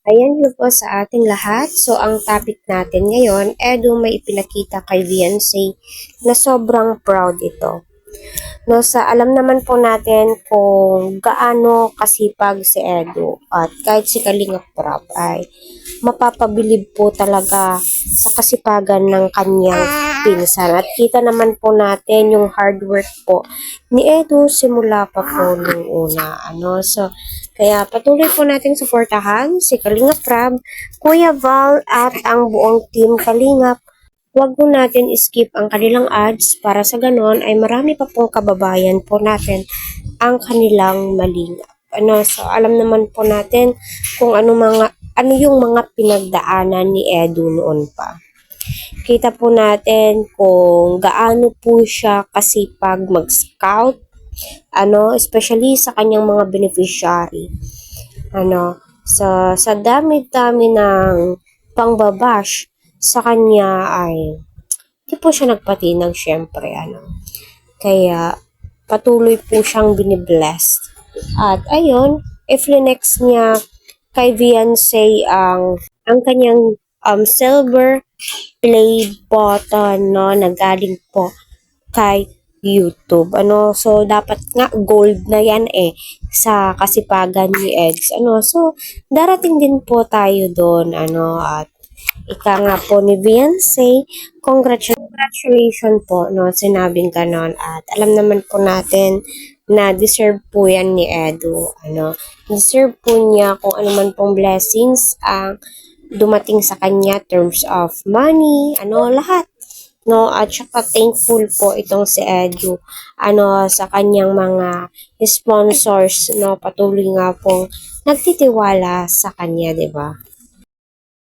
Ayan yun po sa ating lahat. So, ang topic natin ngayon, Edu may ipinakita kay Beyonce na sobrang proud ito. No, alam naman po natin kung gaano kasipag si Edu at kahit si Kalinga Prab ay mapapabilib po talaga sa kasipagan ng kanyang pinsan. At kita naman po natin yung hard work po ni Edu simula pa po nung una. Kaya patuloy po nating suportahan si Kalinga Prab, Kuya Val at ang buong team Kalingap. Huwag po natin skip ang kanilang ads para sa ganon ay marami pa pong kababayan po natin ang kanilang malingap. Alam naman po natin kung ano yung mga pinagdaanan ni Edu noon pa. Kita po natin kung gaano po siya kasipag mag-scout, especially sa kanyang mga beneficiary. Sa dami-dami ng pangbabash sa kanya ay hindi po siya nagpatinag syempre, Kaya patuloy po siyang binibless. At ayun, i-flex niya kay Beyonce ang kanyang silver play button, no, na galing po kay YouTube. So dapat nga gold na yan sa kasipagan ni Eggs. Darating din po tayo doon, at ika nga po ni Beyonce, congratulations po, no, sinabing ganon. At alam naman po natin na deserve po yan ni Edu. Deserve po niya kung ano man pong blessings ang dumating sa kanya, terms of money, lahat. At saka thankful po itong si Edu, sa kanyang mga sponsors, patuloy nga pong nagtitiwala sa kanya, 'di ba?